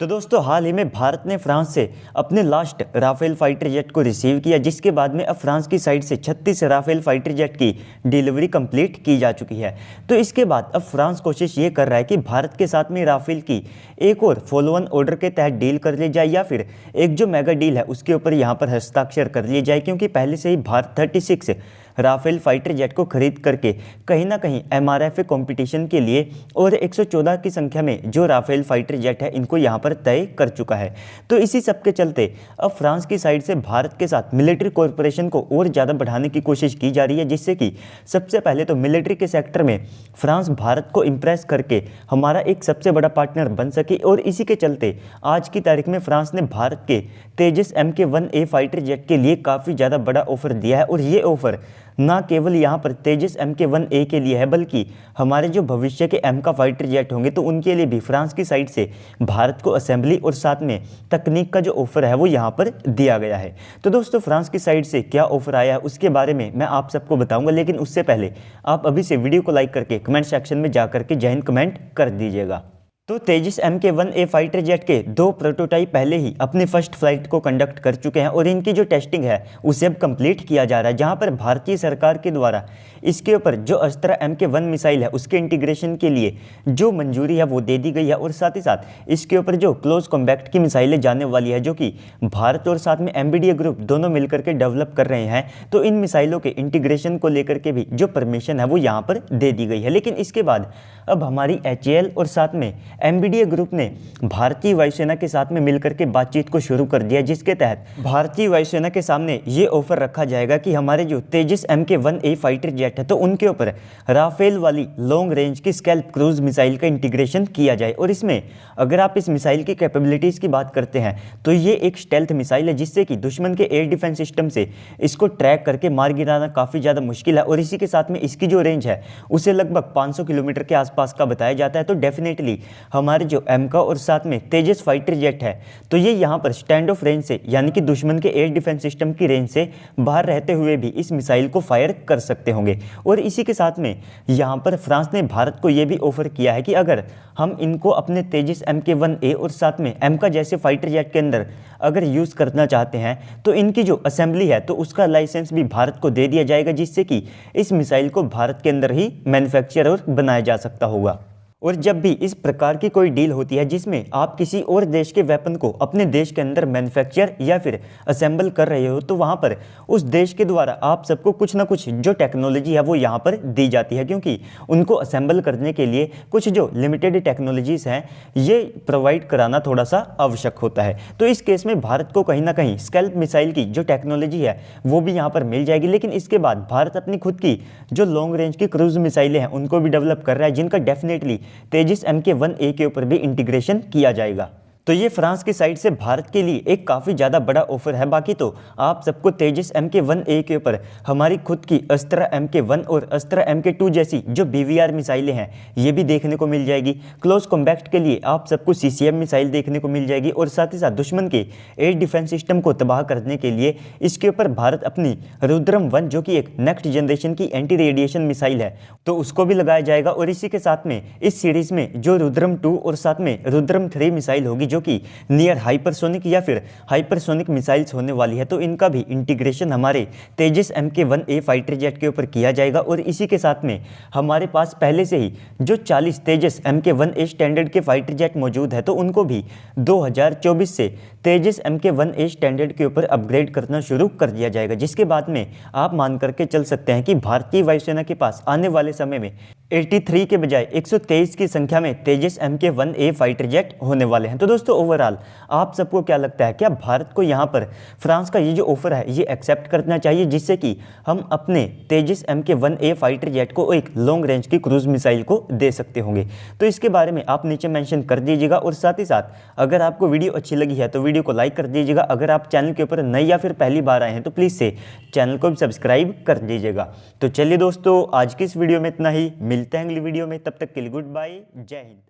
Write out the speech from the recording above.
तो दोस्तों हाल ही में भारत ने फ्रांस से अपने लास्ट राफेल फाइटर जेट को रिसीव किया, जिसके बाद में अब फ्रांस की साइड से 36 राफेल फाइटर जेट की डिलीवरी कंप्लीट की जा चुकी है। तो इसके बाद अब फ्रांस कोशिश ये कर रहा है कि भारत के साथ में राफेल की एक और फॉलो ऑन ऑर्डर के तहत डील कर ली जाए या फिर एक जो मेगा डील है उसके ऊपर यहाँ पर हस्ताक्षर कर लिए जाए, क्योंकि पहले से ही भारत 36 राफेल फाइटर जेट को खरीद करके कहीं ना कहीं एमआरएफए कंपटीशन के लिए और 114 की संख्या में जो राफेल फाइटर जेट है इनको यहां पर तय कर चुका है। तो इसी सब के चलते अब फ्रांस की साइड से भारत के साथ मिलिट्री कोऑपरेशन को और ज़्यादा बढ़ाने की कोशिश की जा रही है, जिससे कि सबसे पहले तो मिलिट्री के सेक्टर में फ्रांस भारत को इम्प्रेस करके हमारा एक सबसे बड़ा पार्टनर बन सके। और इसी के चलते आज की तारीख में फ्रांस ने भारत के तेजस MK1A फाइटर जेट के लिए काफ़ी ज़्यादा बड़ा ऑफर दिया है। और ये ऑफर ना केवल यहाँ पर तेजस MK1A के लिए है, बल्कि हमारे जो भविष्य के M का फाइटर जेट होंगे तो उनके लिए भी फ्रांस की साइड से भारत को असेंबली और साथ में तकनीक का जो ऑफर है वो यहाँ पर दिया गया है। तो दोस्तों फ्रांस की साइड से क्या ऑफर आया है उसके बारे में मैं आप सबको बताऊंगा, लेकिन उससे पहले आप अभी से वीडियो को लाइक करके कमेंट सेक्शन में जा करके जय हिंद कमेंट कर दीजिएगा। तो तेजस MK1A फाइटर जेट के 2 प्रोटोटाइप पहले ही अपनी फर्स्ट फ्लाइट को कंडक्ट कर चुके हैं और इनकी जो टेस्टिंग है उसे अब कंप्लीट किया जा रहा है, जहां पर भारतीय सरकार के द्वारा इसके ऊपर जो अस्त्रा MK1 मिसाइल है उसके इंटीग्रेशन के लिए जो मंजूरी है वो दे दी गई है। और साथ ही साथ इसके ऊपर जो क्लोज कॉम्बैट की मिसाइलें जाने वाली है, जो कि भारत और साथ में MBDA ग्रुप दोनों मिलकर के डेवलप कर रहे हैं, तो इन मिसाइलों के इंटीग्रेशन को लेकर के भी जो परमिशन है वो यहाँ पर दे दी गई है। लेकिन इसके बाद अब हमारी HAL और साथ में MBDA ग्रुप ने भारतीय वायुसेना के साथ में मिलकर के बातचीत को शुरू कर दिया, जिसके तहत भारतीय वायुसेना के सामने ये ऑफर रखा जाएगा कि हमारे जो तेजस MK1A फाइटर जेट है तो उनके ऊपर राफेल वाली लॉन्ग रेंज की स्कैल्प क्रूज मिसाइल का इंटीग्रेशन किया जाए। और इसमें अगर आप इस मिसाइल की कैपेबिलिटीज़ की बात करते हैं तो ये एक स्टेल्थ मिसाइल है, जिससे कि दुश्मन के एयर डिफेंस सिस्टम से इसको ट्रैक करके मार गिराना काफ़ी ज़्यादा मुश्किल है। और इसी के साथ में इसकी जो रेंज है उसे लगभग 500 किलोमीटर के आसपास का बताया जाता है। तो डेफिनेटली हमारे जो M का और साथ में तेजस फाइटर जेट है तो ये यहाँ पर स्टैंड ऑफ रेंज से, यानी कि दुश्मन के एयर डिफेंस सिस्टम की रेंज से बाहर रहते हुए भी इस मिसाइल को फायर कर सकते होंगे। और इसी के साथ में यहाँ पर फ्रांस ने भारत को ये भी ऑफर किया है कि अगर हम इनको अपने तेजस MK1A और साथ में M का जैसे फाइटर जेट के अंदर अगर यूज़ करना चाहते हैं तो इनकी जो असेंबली है तो उसका लाइसेंस भी भारत को दे दिया जाएगा, जिससे कि इस मिसाइल को भारत के अंदर ही मैन्युफैक्चर और बनाया जा सकता होगा। और जब भी इस प्रकार की कोई डील होती है जिसमें आप किसी और देश के वेपन को अपने देश के अंदर मैन्युफैक्चर या फिर असेंबल कर रहे हो, तो वहाँ पर उस देश के द्वारा आप सबको कुछ ना कुछ जो टेक्नोलॉजी है वो यहाँ पर दी जाती है, क्योंकि उनको असेंबल करने के लिए कुछ जो लिमिटेड टेक्नोलॉजीज़ हैं ये प्रोवाइड कराना थोड़ा सा आवश्यक होता है। तो इस केस में भारत को कहीं ना कहीं स्कैल्प मिसाइल की जो टेक्नोलॉजी है वो भी यहाँ पर मिल जाएगी। लेकिन इसके बाद भारत अपनी खुद की जो लॉन्ग रेंज की क्रूज मिसाइलें हैं उनको भी डेवलप कर रहा है, जिनका डेफिनेटली तेजस MK1A के ऊपर भी इंटीग्रेशन किया जाएगा। तो ये फ्रांस की साइड से भारत के लिए एक काफ़ी ज़्यादा बड़ा ऑफर है। बाकी तो आप सबको तेजस MK1A के ऊपर हमारी खुद की अस्त्रा MK1 और अस्त्रा MK2 जैसी जो BVR मिसाइलें हैं ये भी देखने को मिल जाएगी। क्लोज कॉम्बैट के लिए आप सबको CCM मिसाइल देखने को मिल जाएगी। और साथ ही साथ दुश्मन के एयर डिफेंस सिस्टम को तबाह करने के लिए इसके ऊपर भारत अपनी रुद्रम 1 जो कि एक नेक्स्ट जनरेशन की एंटी रेडिएशन मिसाइल है तो उसको भी लगाया जाएगा। और इसी के साथ में इस सीरीज़ में जो रुद्रम 2 और साथ में रुद्रम 3 मिसाइल होगी जो कि नियर हाइपरसोनिक या फिर हाइपरसोनिक मिसाइल्स होने वाली है, तो इनका भी इंटीग्रेशन हमारे तेजस MK1A फाइटर जेट के ऊपर किया जाएगा। और इसी के साथ में हमारे पास पहले से ही जो 40 तेजस MK1A स्टैंडर्ड के फाइटर जेट मौजूद है तो उनको भी 2024 से तेजस MK1A स्टैंडर्ड के ऊपर अपग्रेड करना शुरू कर दिया जाएगा, जिसके बाद में आप मान करके चल सकते हैं कि भारतीय वायुसेना के पास आने वाले समय में 83 के बजाय 123 की संख्या में तेजस MK1A फाइटर जेट होने वाले हैं। तो दोस्तों ओवरऑल आप सबको क्या लगता है, क्या भारत को यहाँ पर फ्रांस का ये जो ऑफर है ये एक्सेप्ट करना चाहिए, जिससे कि हम अपने तेजस MK1A फाइटर जेट को एक लॉन्ग रेंज की क्रूज मिसाइल को दे सकते होंगे? तो इसके बारे में आप नीचे मेंशन कर दीजिएगा। और साथ ही साथ अगर आपको वीडियो अच्छी लगी है तो वीडियो को लाइक कर दीजिएगा। अगर आप चैनल के ऊपर नए या फिर पहली बार आए हैं तो प्लीज़ से चैनल को भी सब्सक्राइब कर दीजिएगा। तो चलिए दोस्तों आज की इस वीडियो में इतना ही, मिलते हैं अगली वीडियो में, तब तक के लिए गुड बाय, जय हिंद।